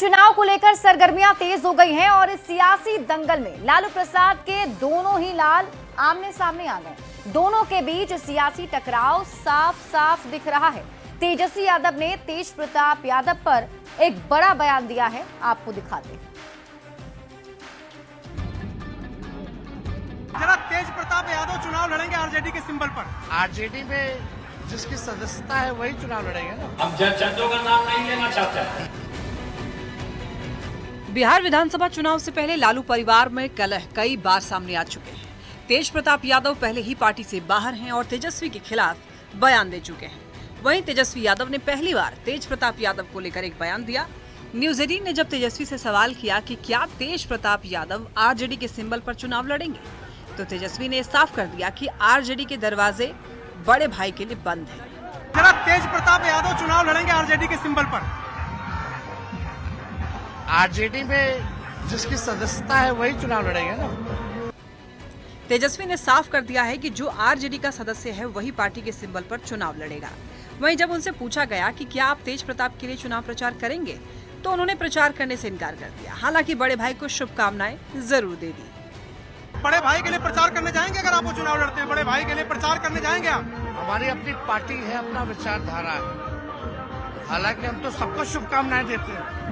चुनाव को लेकर सरगर्मियां तेज हो गई हैं और इस सियासी दंगल में लालू प्रसाद के दोनों ही लाल आमने सामने आ गए। दोनों के बीच सियासी टकराव साफ साफ दिख रहा है। तेजस्वी यादव ने तेज प्रताप यादव पर एक बड़ा बयान दिया है, आपको दिखाते हैं। जरा तेज प्रताप यादव चुनाव लड़ेंगे आरजेडी के सिंबल पर। आरजेडी में जिसकी सदस्यता है वही चुनाव लड़ेंगे ना। हम जजों का नाम नहीं लेना चाहते हैं। बिहार विधानसभा चुनाव से पहले लालू परिवार में कलह कई बार सामने आ चुके हैं। तेज प्रताप यादव पहले ही पार्टी से बाहर हैं और तेजस्वी के खिलाफ बयान दे चुके हैं। वहीं तेजस्वी यादव ने पहली बार तेज प्रताप यादव को लेकर एक बयान दिया। न्यूज 18 ने जब तेजस्वी से सवाल किया कि क्या तेज प्रताप यादव आरजेडी के सिंबल पर चुनाव लड़ेंगे, तो तेजस्वी ने साफ कर दिया कि आरजेडी के दरवाजे बड़े भाई के लिए बंद हैं। जरा तेज प्रताप यादव चुनाव लड़ेंगे आरजेडी के सिंबल पर। आरजेडी में जिसकी सदस्यता है वही चुनाव लड़ेंगे ना। तेजस्वी ने साफ कर दिया है कि जो आरजेडी का सदस्य है वही पार्टी के सिंबल पर चुनाव लड़ेगा। वहीं जब उनसे पूछा गया कि क्या आप तेज प्रताप के लिए चुनाव प्रचार करेंगे, तो उन्होंने प्रचार करने से इनकार कर दिया। हालांकि बड़े भाई को शुभकामनाएं जरूर दे दी। बड़े भाई के लिए प्रचार करने जाएंगे अगर आप वो चुनाव लड़ते हैं? बड़े भाई के लिए प्रचार करने जाएंगे आप? हमारी अपनी पार्टी है, अपना विचारधारा है। हालांकि हम तो सबको शुभकामनाएं देते हैं।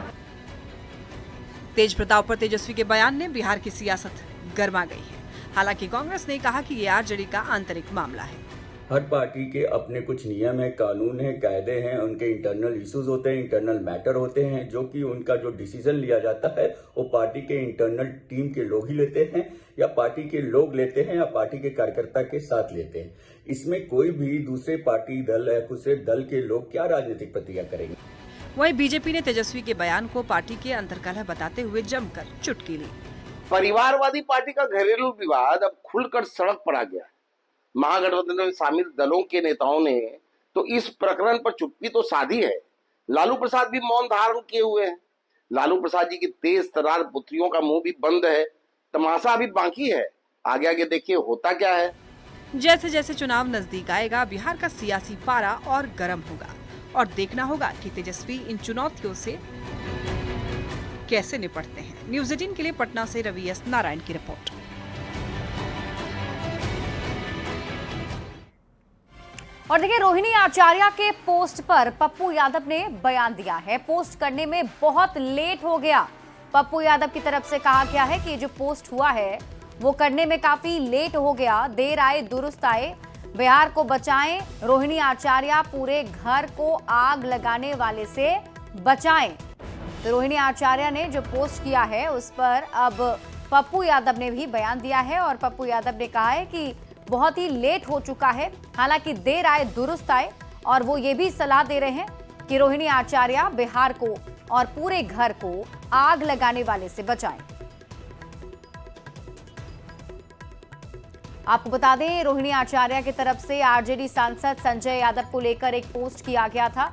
तेज प्रताप पर तेजस्वी के बयान ने बिहार की सियासत गर्मा गई है। हालांकि कांग्रेस ने कहा कि ये आरजेडी का आंतरिक मामला है। हर पार्टी के अपने कुछ नियम है, कानून है, कायदे हैं, उनके इंटरनल इश्यूज होते हैं, इंटरनल मैटर होते हैं, जो कि उनका जो डिसीजन लिया जाता है वो पार्टी के इंटरनल टीम के लोग ही लेते हैं, या पार्टी के लोग लेते हैं, या पार्टी के कार्यकर्ता के साथ लेते हैं। इसमें कोई भी दूसरे पार्टी दल या दूसरे दल के लोग क्या राजनीतिक प्रतिक्रिया करेंगे। वहीं बीजेपी ने तेजस्वी के बयान को पार्टी के अंतर्कलह बताते हुए जमकर चुटकी ली। परिवारवादी पार्टी का घरेलू विवाद अब खुलकर सड़क पर आ गया है। महागठबंधन में शामिल दलों के नेताओं ने तो इस प्रकरण पर चुप्पी तो साधी है। लालू प्रसाद भी मौन धारण किए हुए हैं। लालू प्रसाद जी की तेज तर्रार पुत्रियों का मुंह भी बंद है। तमाशा अभी बाकी है। आगे आगे देखिए होता क्या है। जैसे जैसे चुनाव नजदीक आएगा, बिहार का सियासी पारा और गर्म होगा और देखना होगा कि तेजस्वी इन चुनौतियों से कैसे निपटते हैं। न्यूज 18 के लिए पटना से रवि एस नारायण की रिपोर्ट। और देखिए, रोहिणी आचार्य के पोस्ट पर पप्पू यादव ने बयान दिया है। पोस्ट करने में बहुत लेट हो गया। पप्पू यादव की तरफ से कहा गया है कि जो पोस्ट हुआ है वो करने में काफी लेट हो गया। देर आए दुरुस्त आए, बिहार को बचाएं। रोहिणी आचार्य पूरे घर को आग लगाने वाले से बचाएं। तो रोहिणी आचार्य ने जो पोस्ट किया है उस पर अब पप्पू यादव ने भी बयान दिया है और पप्पू यादव ने कहा है कि बहुत ही लेट हो चुका है। हालांकि देर आए दुरुस्त आए, और वो ये भी सलाह दे रहे हैं कि रोहिणी आचार्य बिहार को और पूरे घर को आग लगाने वाले से बचाएं। आपको बता दें, रोहिणी आचार्य की तरफ से आरजेडी सांसद संजय यादव को लेकर एक पोस्ट किया गया था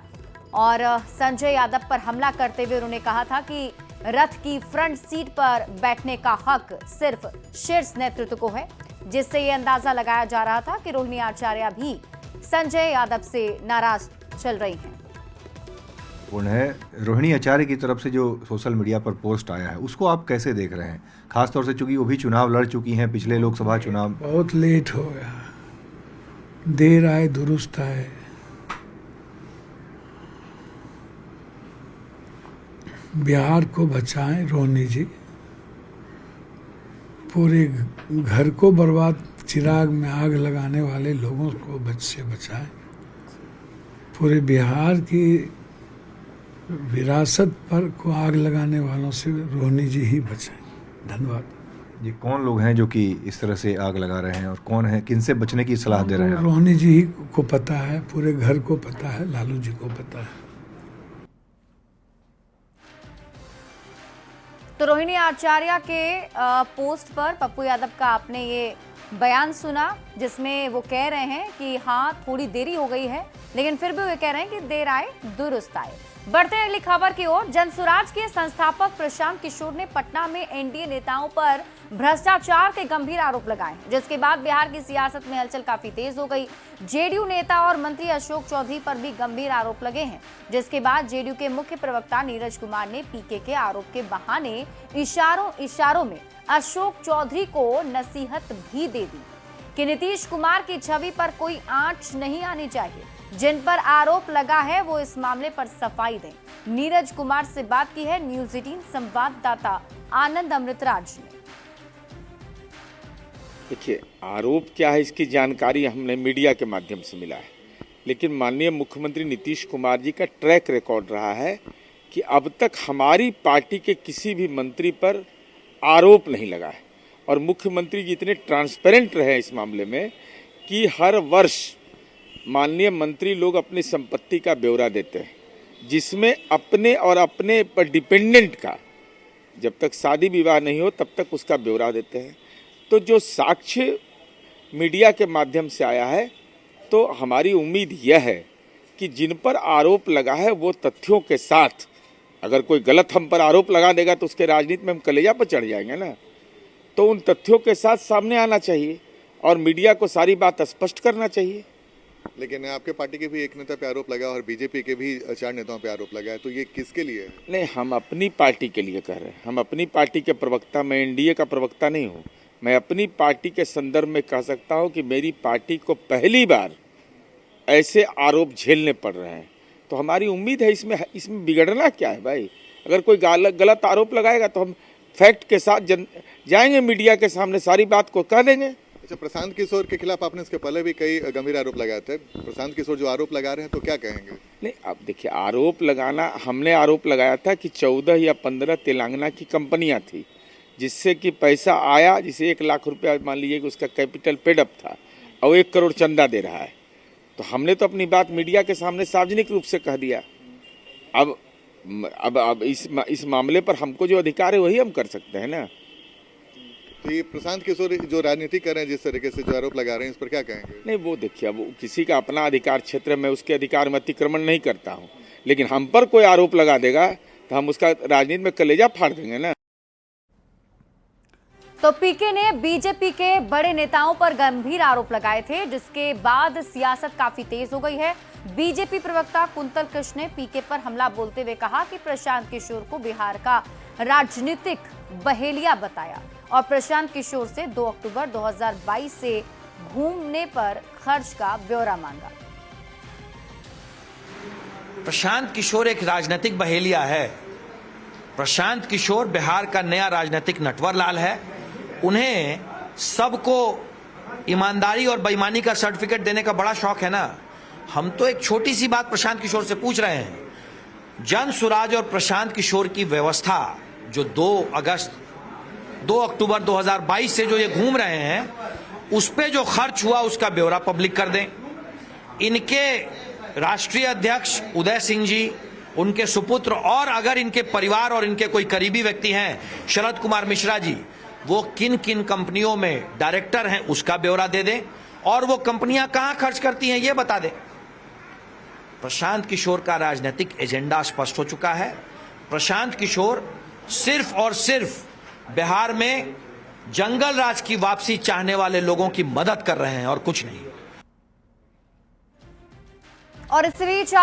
और संजय यादव पर हमला करते हुए उन्होंने कहा था कि रथ की फ्रंट सीट पर बैठने का हक सिर्फ शीर्ष नेतृत्व को है, जिससे ये अंदाजा लगाया जा रहा था कि रोहिणी आचार्य भी संजय यादव से नाराज चल रही हैं। उन्हें रोहिणी आचार्य की तरफ से जो सोशल मीडिया पर पोस्ट आया है उसको आप कैसे देख रहे हैं, खासतौर से चूंकि वो भी चुनाव लड़ चुकी हैं, पिछले लोकसभा चुनाव। बहुत लेट हो गया, देर आए दुरुस्त आए। बिहार को बचाएं रोहिणी जी, पूरे घर को बर्बाद, चिराग में आग लगाने वाले लोगों को से बचाएं। पूरे बिहार की विरासत पर को आग लगाने वालों से रोहिणी जी ही बचाएं। धन्यवाद। ये कौन लोग हैं जो कि इस तरह से आग लगा रहे हैं और कौन है, किनसे बचने की सलाह दे रहे हैं? रोहिणी जी ही को पता है, पूरे घर को पता है, लालू जी को पता है। तो रोहिणी आचार्य के पोस्ट पर पप्पू यादव का आपने ये बयान सुना, जिसमें वो कह रहे हैं कि हाँ थोड़ी देरी हो गई है, लेकिन फिर भी वो कह रहे हैं कि देर आए दुरुस्त आए। बढ़ते हैं अगली खबर की ओर। जनसुराज के संस्थापक प्रशांत किशोर ने पटना में एनडीए नेताओं पर भ्रष्टाचार के गंभीर आरोप लगाए, जिसके बाद बिहार की सियासत में हलचल काफी तेज हो गई। जेडीयू नेता और मंत्री अशोक चौधरी पर भी गंभीर आरोप लगे हैं, जिसके बाद जेडीयू के मुख्य प्रवक्ता नीरज कुमार ने पीके के आरोप के बहाने इशारों में अशोक चौधरी को नसीहत भी दे दी कि नीतीश कुमार की छवि पर कोई आंच नहीं आनी चाहिए। जिन पर आरोप लगा है वो इस मामले पर सफाई दें। नीरज कुमार से बात की है न्यूज़ 18 संवाददाता आनंद अमृतराज ने। देखिए, आरोप क्या है इसकी जानकारी हमने मीडिया के माध्यम से मिला है, लेकिन माननीय मुख्यमंत्री नीतीश कुमार जी का ट्रैक रिकॉर्ड रहा है कि अब तक हमारी पार्टी के किसी भी मंत्री पर आरोप नहीं लगा है। और मुख्यमंत्री जी इतने ट्रांसपेरेंट रहे इस मामले में कि हर वर्ष माननीय मंत्री लोग अपनी संपत्ति का ब्यौरा देते हैं, जिसमें अपने और अपने पर डिपेंडेंट का, जब तक शादी विवाह नहीं हो तब तक उसका ब्यौरा देते हैं। तो जो साक्ष्य मीडिया के माध्यम से आया है, तो हमारी उम्मीद यह है कि जिन पर आरोप लगा है वो तथ्यों के साथ, अगर कोई गलत हम पर आरोप लगा देगा तो उसके राजनीति में हम कलेजा पर चढ़ जाएंगे ना, तो उन तथ्यों के साथ सामने आना चाहिए और मीडिया को सारी बात स्पष्ट करना चाहिए। लेकिन आपके पार्टी के भी एक नेता पे आरोप लगा और बीजेपी के भी 4 नेताओं पे आरोप लगा है, तो ये किसके लिए है? नहीं, हम अपनी पार्टी के लिए कह रहे हैं। हम अपनी पार्टी के प्रवक्ता, मैं एनडीए का प्रवक्ता नहीं हूँ। मैं अपनी पार्टी के संदर्भ में कह सकता हूँ कि मेरी पार्टी को पहली बार ऐसे आरोप झेलने पड़ रहे हैं, तो हमारी उम्मीद है इसमें बिगड़ना क्या है भाई। अगर कोई गलत आरोप लगाएगा तो हम फैक्ट के साथ जाएंगे मीडिया के सामने, सारी बात को कह देंगे। अच्छा, प्रशांत किशोर के खिलाफ आपने इसके पहले भी कई गंभीर आरोप लगाए थे। प्रशांत किशोर जो आरोप लगा रहे हैं, तो क्या कहेंगे? नहीं, अब देखिए, आरोप लगाना, हमने आरोप लगाया था कि 14 या 15 तेलंगाना की कंपनियां थी, जिससे कि पैसा आया, जिसे 1 लाख रुपया मान लीजिए कि उसका कैपिटल पेडअप था और 1 करोड़ चंदा दे रहा है। तो हमने तो अपनी बात मीडिया के सामने सार्वजनिक रूप से कह दिया। अब इस मामले पर हमको जो अधिकार है वही हम कर सकते हैं ना। तो ये प्रशांत किशोर जो राजनीति कर रहे हैं, जिस तरीके से जो आरोप लगा रहे हैं, इस पर क्या कहेंगे? नहीं, वो देखिए, वो किसी का अपना अधिकार क्षेत्र में, उसके अधिकार में अतिक्रमण नहीं करता हूँ, लेकिन हम पर कोई आरोप लगा देगा तो हम उसका राजनीति में कलेजा फाड़ देंगे ना। तो पीके ने बीजेपी के बड़े नेताओं पर गंभीर आरोप लगाए थे, जिसके बाद सियासत काफी तेज हो गई है। बीजेपी प्रवक्ता कुंतल कृष्ण ने पीके पर हमला बोलते हुए कहा कि प्रशांत किशोर को बिहार का राजनीतिक बहेलिया बताया और प्रशांत किशोर से 2 अक्टूबर 2022 से घूमने पर खर्च का ब्यौरा मांगा। प्रशांत किशोर एक राजनीतिक बहेलिया है। प्रशांत किशोर बिहार का नया राजनीतिक नटवरलाल है। उन्हें सबको ईमानदारी और बेईमानी का सर्टिफिकेट देने का बड़ा शौक है ना। हम तो एक छोटी सी बात प्रशांत किशोर से पूछ रहे हैं। जनसुराज और प्रशांत किशोर की व्यवस्था जो 2 अक्टूबर 2022 से जो ये घूम रहे हैं, उस पे जो खर्च हुआ उसका ब्यौरा पब्लिक कर दें। इनके राष्ट्रीय अध्यक्ष उदय सिंह जी, उनके सुपुत्र और अगर इनके परिवार और इनके कोई करीबी व्यक्ति हैं, शरद कुमार मिश्रा जी, वो किन किन कंपनियों में डायरेक्टर हैं उसका ब्यौरा दे दें और वो कंपनियां कहां खर्च करती हैं ये बता दें। प्रशांत किशोर का राजनीतिक एजेंडा स्पष्ट हो चुका है। प्रशांत किशोर सिर्फ और सिर्फ बिहार में जंगल राज की वापसी चाहने वाले लोगों की मदद कर रहे हैं और कुछ नहीं। और इस बीच